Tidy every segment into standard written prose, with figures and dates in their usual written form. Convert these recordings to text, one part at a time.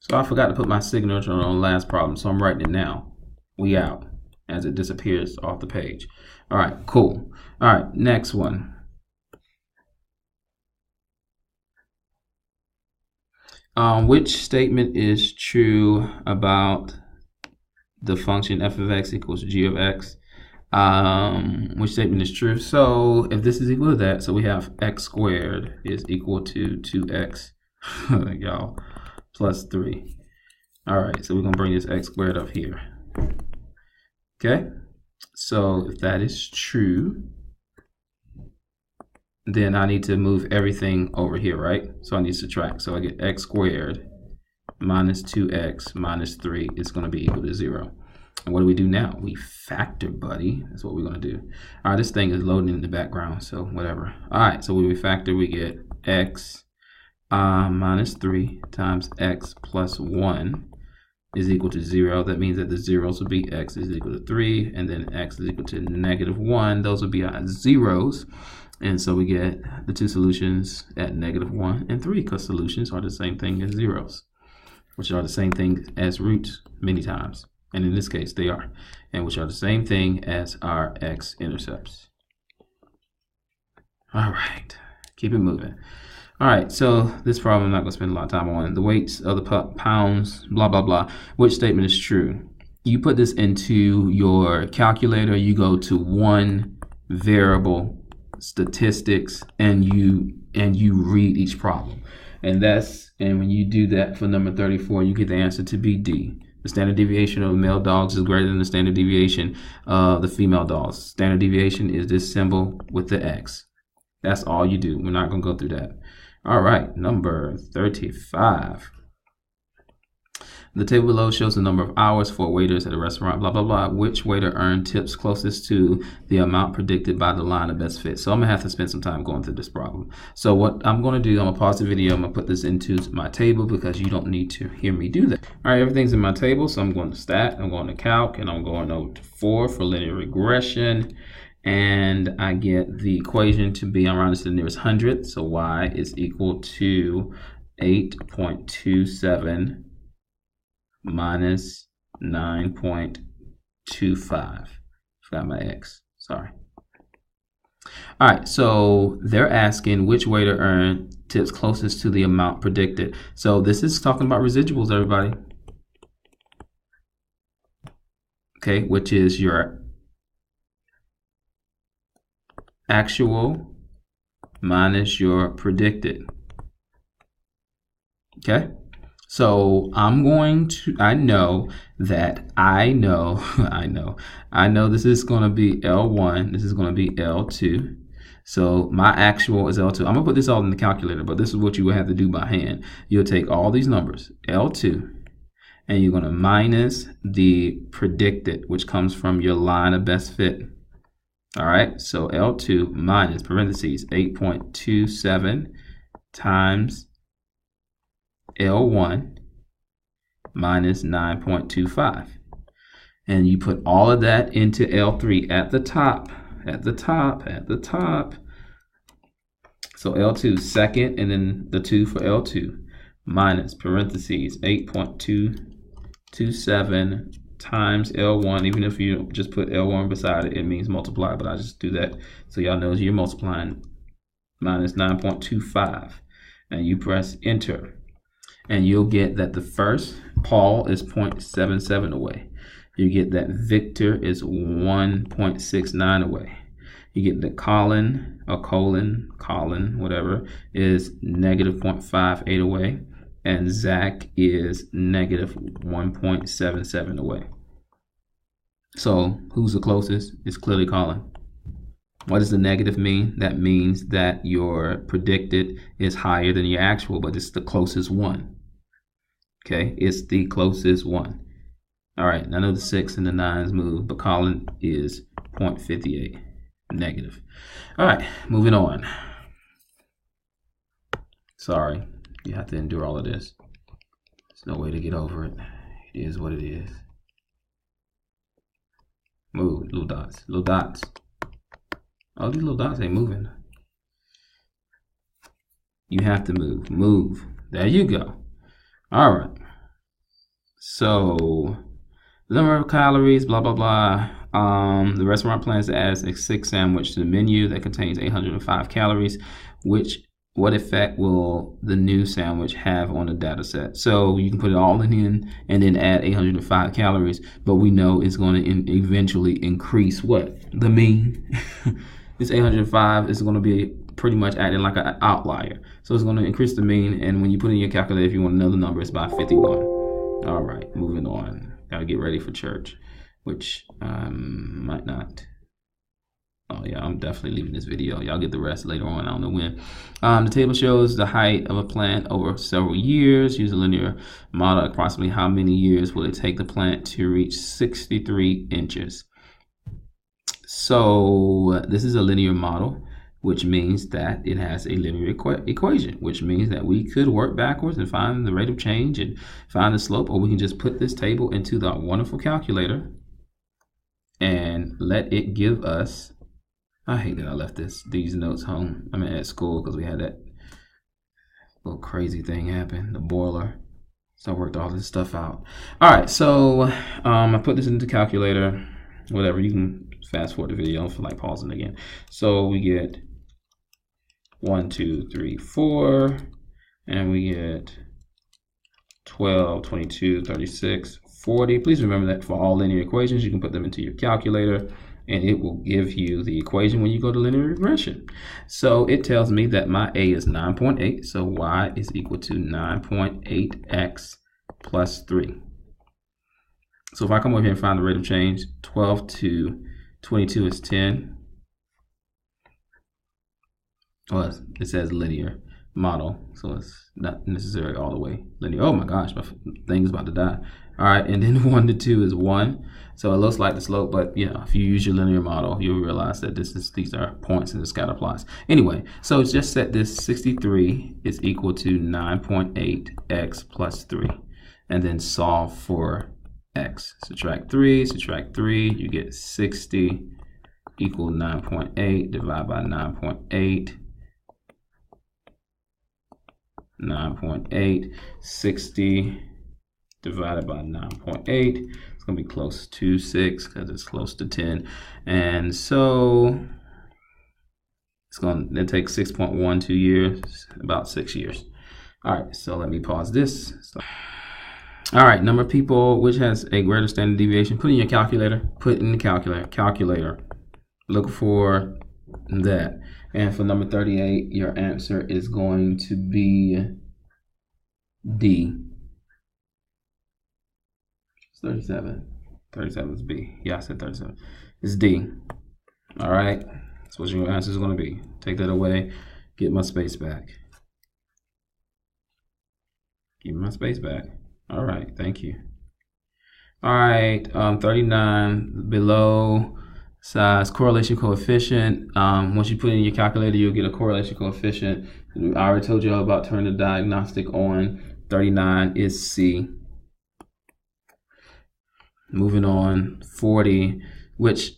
So I forgot to put my signature on the last problem, so I'm writing it now. We out as it disappears off the page. All right, cool. All right, next one. Which statement is true about the function f of x equals g of x? Which statement is true? So if this is equal to that, so we have x squared is equal to 2x, y'all, plus 3. All right, so we're gonna bring this x squared up here. Okay, so if that is true, then I need to move everything over here, right? So I need to subtract. So I get x squared minus 2x minus 3 is going to be equal to 0. And what do we do now? We factor, buddy. That's what we're going to do. All right, this thing is loading in the background, so whatever. All right, so when we factor, we get x minus 3 times x plus 1 is equal to 0. That means that the zeros will be x is equal to 3, and then x is equal to negative 1. Those will be our zeros. And so we get the two solutions at negative 1 and 3, because solutions are the same thing as zeros, which are the same thing as roots many times. And in this case, they are. And which are the same thing as our x-intercepts. All right, keep it moving. All right, so this problem I'm not going to spend a lot of time on. The weights of the pounds, blah, blah, blah. Which statement is true? You put this into your calculator. You go to one variable, statistics, and you read each problem. And when you do that for number 34, you get the answer to be D. The standard deviation of male dogs is greater than the standard deviation of the female dogs. Standard deviation is this symbol with the X. That's all you do. We're not going to go through that. All right, number 35. The table below shows the number of hours for waiters at a restaurant, blah, blah, blah. Which waiter earned tips closest to the amount predicted by the line of best fit? So I'm going to have to spend some time going through this problem. So what I'm going to do, I'm going to pause the video. I'm going to put this into my table because you don't need to hear me do that. All right, everything's in my table. So I'm going to stat, I'm going to calc, and I'm going over to 4 for linear regression. And I get the equation to be, I'm rounding to the nearest hundredth. So y is equal to 8.27 minus 9.25. Forgot my x, sorry. All right, so they're asking which waiter earned tips closest to the amount predicted. So this is talking about residuals, everybody. Okay, which is your actual minus your predicted. Okay. So I'm going to, I know this is going to be L1, this is going to be L2. So my actual is L2. I'm going to put this all in the calculator, but this is what you will have to do by hand. You'll take all these numbers, L2, and you're going to minus the predicted, which comes from your line of best fit. All right, so L2 minus parentheses 8.27 times L1 minus 9.25, and you put all of that into L3 at the top. So L2 second, and then the 2 for L2 minus parentheses 8.227 times L1. Even if you just put L1 beside it, it means multiply, but I just do that so y'all know you're multiplying, minus 9.25, and you press enter. And you'll get that the first Paul is 0.77 away. You get that Victor is 1.69 away. You get that Colin, whatever, is negative 0.58 away. And Zach is negative 1.77 away. So who's the closest? It's clearly Colin. What does the negative mean? That means that your predicted is higher than your actual, but it's the closest one. Okay, it's the closest one. All right, none of the 6 and the 9s move, but Colin is 0.58 negative. All right, moving on. Sorry, you have to endure all of this. There's no way to get over it. It is what it is. Move, little dots, little dots. Oh, these little dots ain't moving. You have to move. Move. There you go. All right. So the number of calories, blah, blah, blah. The restaurant plans to add a 6 sandwich to the menu that contains 805 calories. What effect will the new sandwich have on the data set? So you can put it all in and then add 805 calories, but we know it's going to eventually increase what? The mean. This 805 is going to be pretty much acting like an outlier. So it's going to increase the mean, and when you put in your calculator, if you want another number, it's by 51. All right, moving on. Gotta get ready for church, which might not. Oh yeah, I'm definitely leaving this video. Y'all get the rest later on. I don't know when. The table shows the height of a plant over several years. Use a linear model. Approximately how many years will it take the plant to reach 63 inches? So this is a linear model, which means that it has a linear equation, which means that we could work backwards and find the rate of change and find the slope, or we can just put this table into the wonderful calculator and let it give us. I hate that I left these notes home. I mean at school, because we had that little crazy thing happen, the boiler. So I worked all this stuff out. All right, so I put this into the calculator. Whatever, you can fast forward the video. I don't feel like pausing again. So we get 1, 2, 3, 4, and we get 12, 22, 36, 40. Please remember that for all linear equations, you can put them into your calculator, and it will give you the equation when you go to linear regression. So it tells me that my A is 9.8, so Y is equal to 9.8x plus 3. So if I come over here and find the rate of change, 12 to 22 is 10. Well, it says linear model, so it's not necessarily all the way linear. Oh my gosh, my thing is about to die. All right, and then 1 to 2 is 1. So it looks like the slope, but you know, if you use your linear model, you'll realize that these are points in the scatter plots. Anyway, so it's just set this 63 is equal to 9.8x plus 3, and then solve for x. Subtract 3, you get 60 equal 9.8, divide by 9.8. 9.8, 60 divided by 9.8. It's going to be close to 6 because it's close to 10. And so it takes 6.12 years, about 6 years. All right, so let me pause this. All right, number of people which has a greater standard deviation. Put in your calculator. Put in the calculator. Look for that. And for number 38, your answer is going to be D. It's 37. 37 is B. Yeah, I said 37. It's D. All right. That's what your answer is going to be. Take that away. Get my space back. Give me my space back. All right. Thank you. All right. 39 below. Size correlation coefficient. Once you put it in your calculator, you'll get a correlation coefficient. I already told you all about turning the diagnostic on. 39 is C. Moving on, 40, which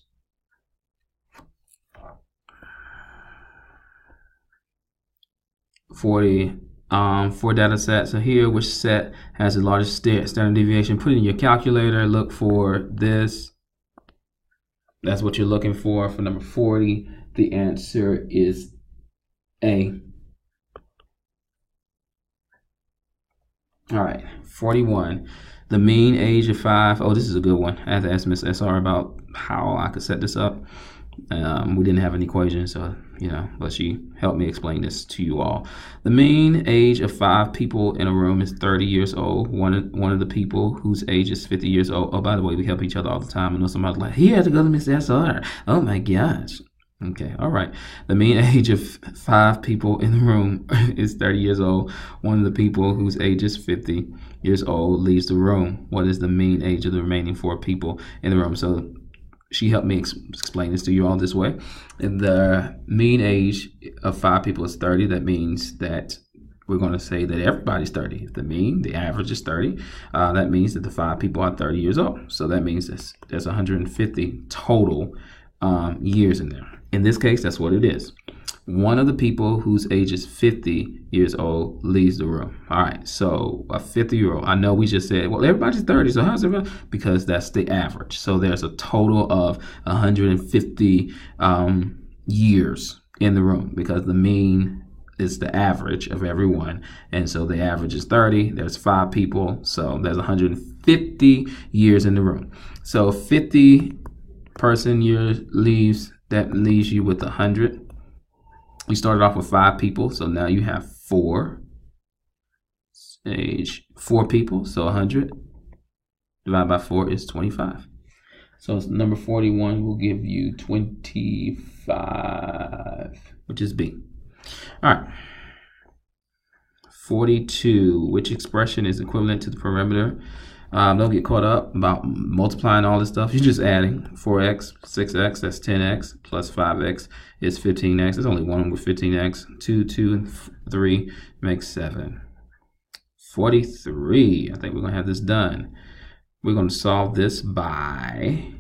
four data sets. So here, which set has the largest standard deviation? Put it in your calculator. Look for this. That's what you're looking for number 40. The answer is A. All right, 41. The mean age of 5. Oh, this is a good one. I had to ask Miss SR about how I could set this up. We didn't have an equation, so but she helped me explain this to you all. The mean age of 5 people in a room is 30 years old. One of the people whose age is 50 years old. Oh, by the way, we help each other all the time. I know somebody's like, he had to go to Miss SR. Oh my gosh. Okay, all right. The mean age of 5 people in the room is 30 years old. One of the people whose age is 50 years old leaves the room. What is the mean age of the remaining 4 people in the room? So she helped me explain this to you all this way. And the mean age of 5 people is 30. That means that we're going to say that everybody's 30. If the average is 30, that means that the 5 people are 30 years old. So that means there's 150 total years in there. In this case, that's what it is. one of the people whose age is 50 years old leaves the room. All right, so a 50-year-old. I know we just said, well, everybody's 30, so how's everybody? Because that's the average. So there's a total of 150 years in the room, because the mean is the average of everyone. And so the average is 30. There's 5 people, so there's 150 years in the room. So 50 person years leaves, that leaves you with 100. We started off with 5 people, so now you have 4 people, so 100 divided by 4 is 25. So number 41 will give you 25, which is B. All right. 42, which expression is equivalent to the perimeter? Don't get caught up about multiplying all this stuff. You're just adding 4x, 6x, that's 10x, plus 5x is 15x. There's only one with 15x. 2, 2, and 3 makes 7. 43, I think we're going to have this done. We're going to solve this by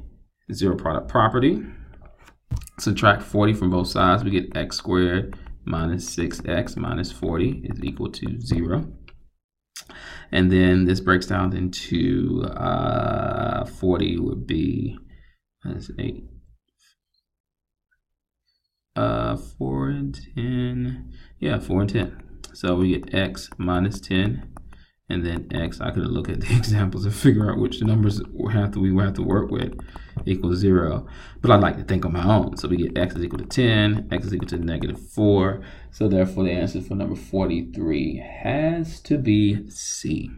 zero product property. Subtract 40 from both sides. We get x squared minus 6x minus 40 is equal to 0. And then this breaks down into 40 would be, that's 8. 4 and 10. Yeah, 4 and 10. So we get x minus 10. And then x, I could look at the examples and figure out which numbers we have to work with, equals 0. But I like to think on my own. So we get x is equal to 10, x is equal to negative 4. So therefore the answer for number 43 has to be C.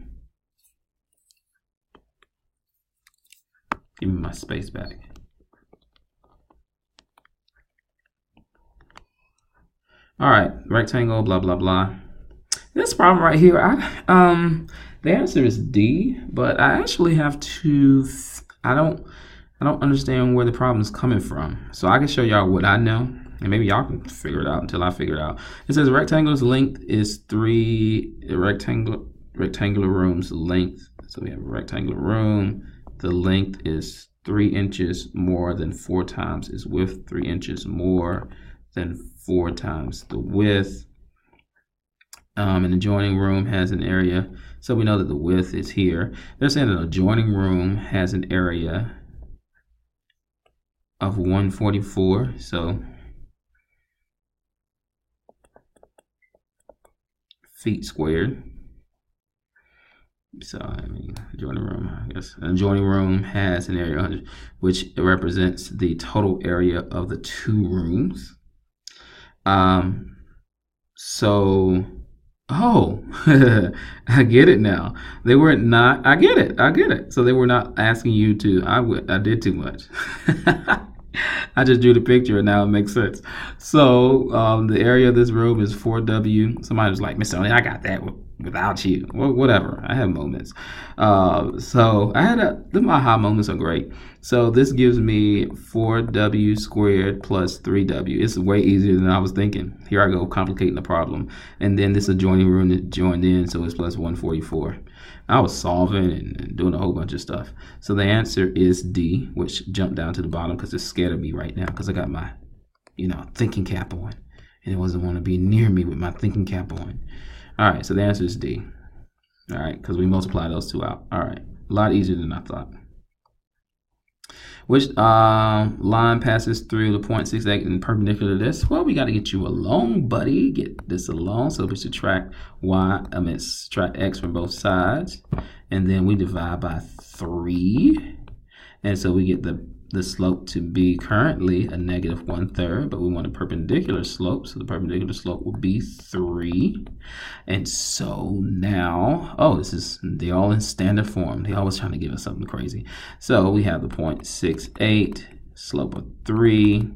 Give me my space back. All right, rectangle, blah, blah, blah. This problem right here, the answer is D, but I actually have to, I don't understand where the problem is coming from. So I can show y'all what I know, and maybe y'all can figure it out until I figure it out. It says a rectangle's length is 3, rectangular room's length. So we have a rectangular room. The length is 3 inches more than 4 times its width, 3 inches more than 4 times the width. An adjoining room has an area, so we know that the width is here. They're saying an adjoining room has an area of 144, so feet squared. So I mean, adjoining room, I guess an adjoining room has an area 100, which represents the total area of the 2 rooms. Oh, I get it now. They were not, I get it. So they were not asking you to, I did too much. I just drew the picture and now it makes sense. So the area of this room is 4W. Somebody was like, Mr. Oni, I got that without you. Well, whatever. I have moments. So I had my aha moments are great. So this gives me 4W squared plus 3W. It's way easier than I was thinking. Here I go complicating the problem. And then this adjoining room is joined in, so it's plus 144. I was solving and doing a whole bunch of stuff. So the answer is D, which jumped down to the bottom because it's scared of me right now because I got my, thinking cap on. And it doesn't want to be near me with my thinking cap on. All right, so the answer is D. All right, because we multiply those 2 out. All right, a lot easier than I thought. Which line passes through the point 68 and perpendicular to this? Well, we got to get you along, buddy. Get this along. So we subtract subtract x from both sides. And then we divide by 3. And so we get the slope to be currently a negative 1/3, but we want a perpendicular slope. So the perpendicular slope will be 3. And so now, they're all in standard form. They're always trying to give us something crazy. So we have the point 68, slope of 3.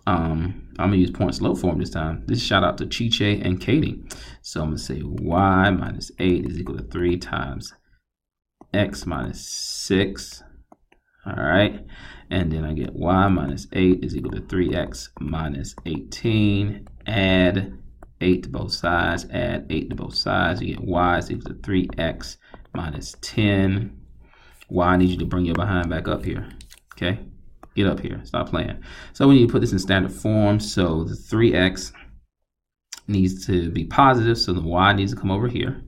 I'm going to use point slope form this time. This shout out to Chiche and Katie. So I'm going to say y minus 8 is equal to 3 times x minus 6. All right, and then I get y minus 8 is equal to 3x minus 18. Add 8 to both sides, add 8 to both sides. You get y is equal to 3x minus 10. Y, I need you to bring your behind back up here, okay? Get up here. Stop playing. So we need to put this in standard form. So the 3x needs to be positive. So the y needs to come over here.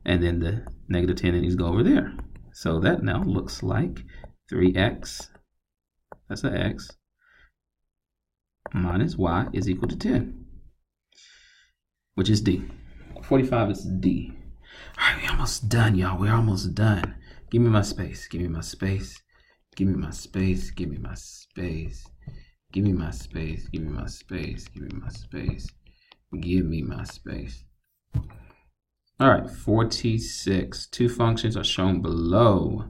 And then the negative 10 needs to go over there. So that now looks like 3x, that's an x, minus y is equal to 10, which is D. 45 is D. All right, we're almost done, y'all. We're almost done. Give me my space. Give me my space. Give me my space. Give me my space. Give me my space. Give me my space. Give me my space. Give me my space. All right, 46. Two functions are shown below.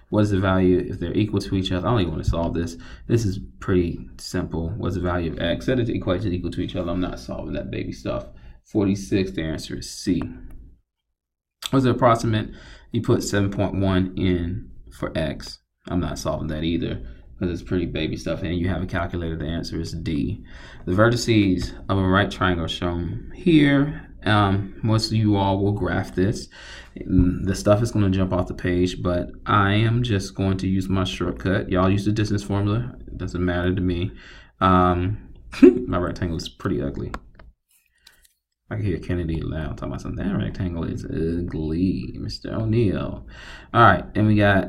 What is the value if they're equal to each other? I don't even want to solve this. This is pretty simple. What's the value of x? Set it to equations equal to each other. I'm not solving that baby stuff. 46, the answer is C. What's the approximate? You put 7.1 in for x. I'm not solving that either because it's pretty baby stuff. And you have a calculator. The answer is D. The vertices of a right triangle are shown here. Most of you all will graph this. The stuff is going to jump off the page, but I am just going to use my shortcut. Y'all use the distance formula. It doesn't matter to me. My rectangle is pretty ugly. I can hear Kennedy loud talking about something. That rectangle is ugly, Mr. O'Neill. All right, and we got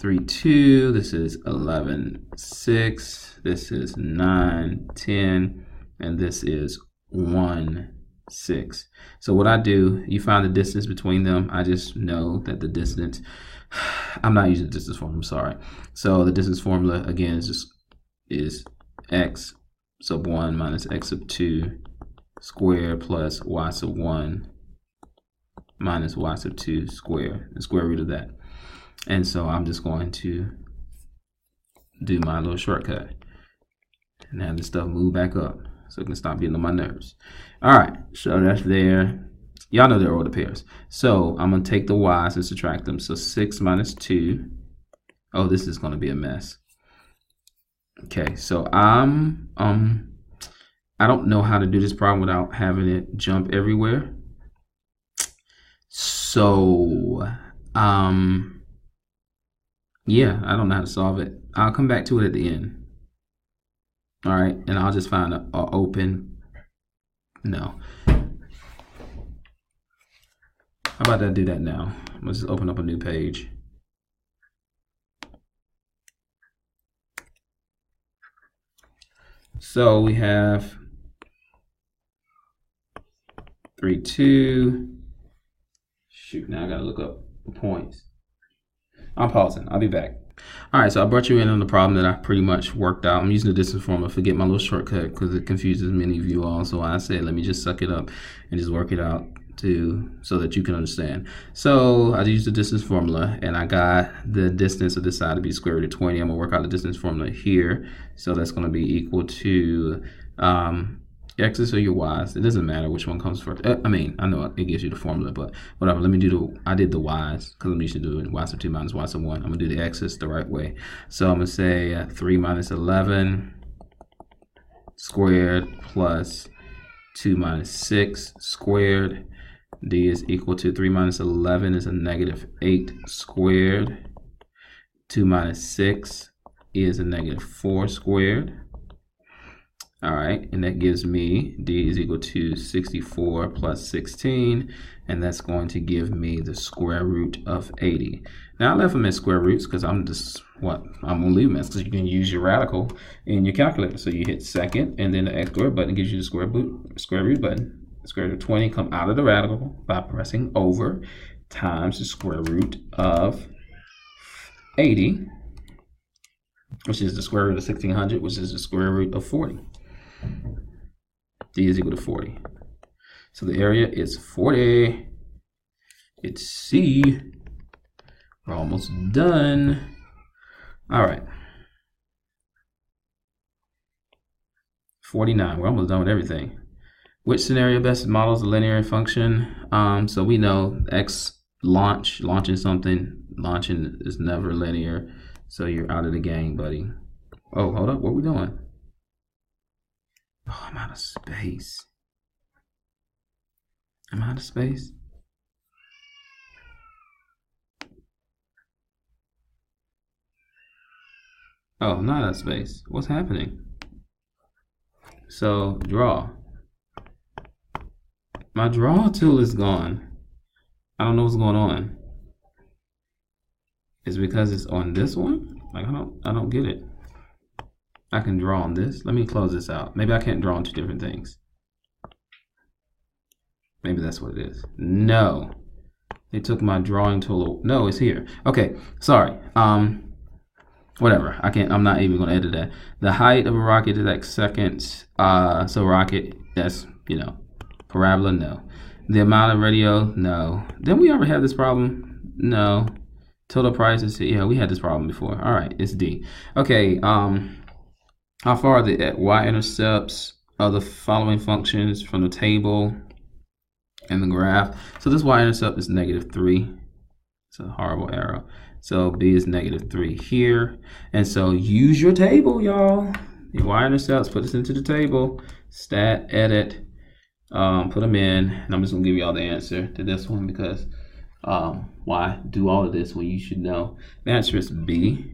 3, 2. This is 11, 6. This is 9, 10. And this is 1, 6. So what I do, you find the distance between them. I just know that the distance, I'm not using the distance formula, I'm sorry. So the distance formula, again, is x sub 1 minus x sub 2 squared plus y sub 1 minus y sub 2 squared, the square root of that. And so I'm just going to do my little shortcut and have this stuff move back up so it can stop getting on my nerves. All right, so that's there. Y'all know they're order pairs. So I'm going to take the y's and subtract them. So 6 minus 2. Oh, this is going to be a mess. Okay, so I don't know how to do this problem without having it jump everywhere. So, yeah, I don't know how to solve it. I'll come back to it at the end. All right, and I'll just find a open, no. How about I do that now? Let's just open up a new page. So we have 3, 2. Shoot, now I gotta look up the points. I'm pausing, I'll be back. All right, so I brought you in on the problem that I pretty much worked out. I'm using the distance formula. Forget my little shortcut because it confuses many of you all. So I said, let me just suck it up and just work it out so that you can understand. So I used the distance formula and I got the distance of this side to be square root of 20. I'm gonna work out the distance formula here. So that's gonna be equal to x's or your y's. It doesn't matter which one comes first. I mean, I know it gives you the formula, but whatever. Let me do I did the y's because I'm used to doing y sub 2 minus y sub 1. I'm gonna do the x's the right way. So I'm gonna say 3 minus 11 squared plus 2 minus 6 squared. D is equal to 3 minus 11 is a negative 8 squared. 2 minus 6 is a negative 4 squared. All right, and that gives me D is equal to 64 plus 16, and that's going to give me the square root of 80. Now I left them as square roots because I'm gonna leave them as because you can use your radical in your calculator. So you hit second, and then the x squared button gives you the square root button. The square root of 20 come out of the radical by pressing over times the square root of 80, which is the square root of 1600, which is the square root of 40. D is equal to 40. So the area is 40. It's C. We're almost done. All right. 49. We're almost done with everything. Which scenario best models a linear function? So we know launching something. Launching is never linear. So you're out of the game, buddy. Oh, hold up. What are we doing? Oh, I'm out of space. I'm out of space. Oh, not out of space. What's happening? So draw. My draw tool is gone. I don't know what's going on. Is it because it's on this one? Like I don't get it. I can draw on this. Let me close this out. Maybe I can't draw on two different things. Maybe that's what it is. No. They took my drawing tool. No, it's here. Okay, sorry. Whatever. I'm not even gonna edit that. The height of a rocket is X seconds. So rocket, that's, parabola, no. The amount of radio, no. Didn't we ever have this problem? No. Total price is, yeah, we had this problem before. All right, it's D. Okay, how far are the y-intercepts of the following functions from the table and the graph? So this y-intercept is -3. It's a horrible arrow. So B is -3 here. And so use your table, y'all. The y-intercepts, put this into the table. Stat, edit, put them in. And I'm just going to give you all the answer to this one because why do all of this when you should know? The answer is B.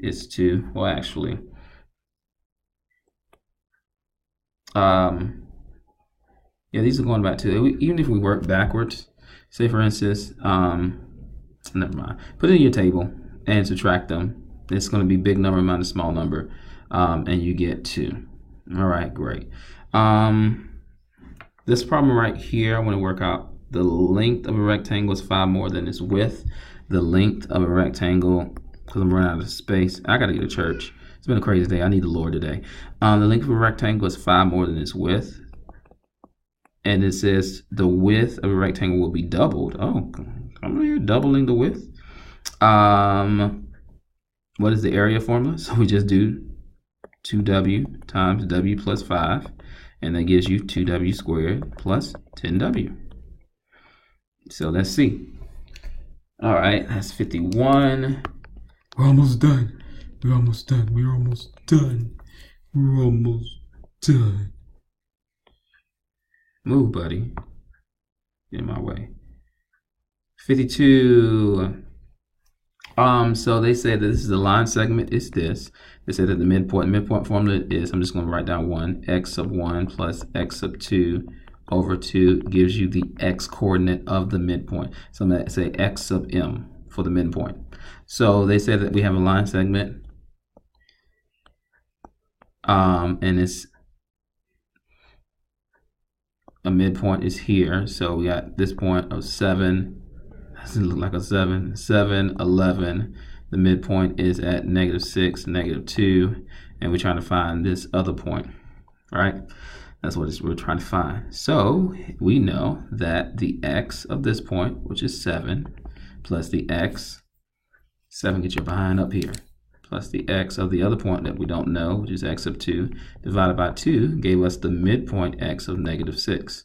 Is 2. Well, actually, yeah, these are going back to, even if we work backwards, say for instance, never mind, put it in your table and subtract them. It's going to be big number minus small number, and you get 2. All right, great. This problem right here, I want to work out the length of a rectangle is 5 more than its width. The length of a rectangle, because I'm running out of space. I got to get to church. It's been a crazy day. I need the Lord today. The length of a rectangle is 5 more than its width. And it says the width of a rectangle will be doubled. Oh, I'm here doubling the width. What is the area formula? So we just do 2w times w plus 5. And that gives you 2w squared plus 10w. So let's see. All right, that's 51. We're almost done. We're almost done. We're almost done. We're almost done. Move, buddy. Get in my way. 52. So they say that this is the line segment. It's this. They say that the midpoint formula is, I'm just going to write down 1. X sub 1 plus x sub 2 over 2 gives you the x coordinate of the midpoint. So I'm going to say x sub m for the midpoint. So they say that we have a line segment. And it's a midpoint is here. So we got this point of 7. Doesn't look like a 7. 7, 11. The midpoint is at -6, -2. And we're trying to find this other point, right? That's what we're trying to find. So we know that the x of this point, which is 7, plus the x, 7, get your behind up here, plus the x of the other point that we don't know, which is x sub 2, divided by 2, gave us the midpoint x of -6.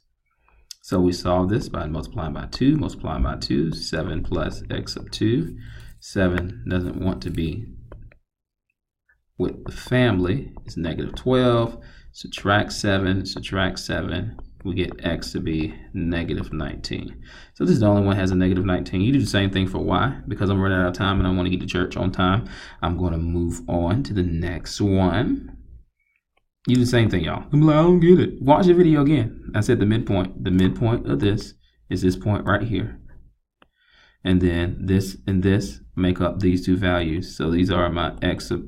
So we solve this by multiplying by 2, 7 plus x sub 2. 7 doesn't want to be with the family. It's -12. Subtract 7. We get x to be -19. So this is the only one that has a -19. You do the same thing for y. Because I'm running out of time and I want to get to church on time, I'm going to move on to the next one. You do the same thing, y'all. I'm like, I don't get it. Watch the video again. I said the midpoint. The midpoint of this is this point right here. And then this and this make up these two values. So these are my x sub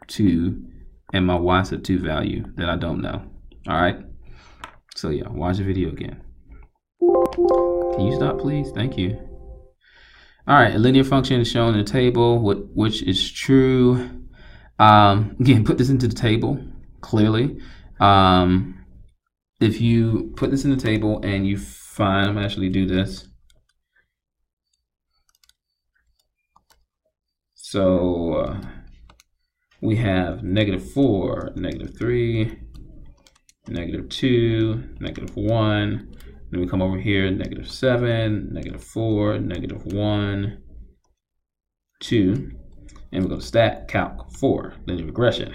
2 and my y sub 2 value that I don't know. All right. So yeah, watch the video again. Can you stop, please? Thank you. All right, a linear function is shown in the table, which is true. Again, put this into the table clearly. If you put this in the table and you find, I'm gonna actually do this. So we have -4, -3, -2, -1. Then we come over here, -7, -4, -1, 2. And we're going to stat calc 4, linear regression.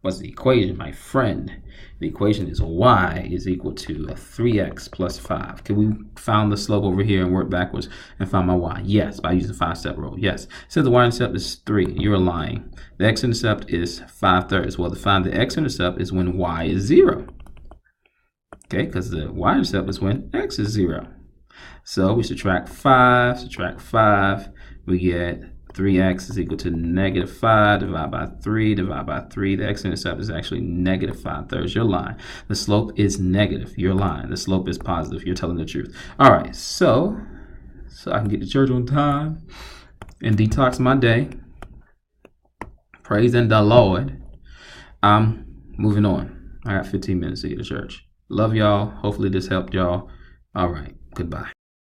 What's the equation, my friend? The equation is y is equal to 3x plus 5. Can we find the slope over here and work backwards and find my y? Yes, by using the 5-step rule. Yes. It says the y-intercept is 3. You're lying. The x-intercept is 5/3. Well, to find the x-intercept is when y is 0. Okay, because the y-intercept is when x is 0. So we subtract 5, we get 3x is equal to -5 divided by 3 divided by 3. The x-intercept is actually -5/3. You're lying. The slope is negative. You're lying. The slope is positive. You're telling the truth. All right, so I can get to church on time and detox my day. Praise in the Lord. I'm moving on. I got 15 minutes to get to church. Love y'all. Hopefully this helped y'all. All right, goodbye.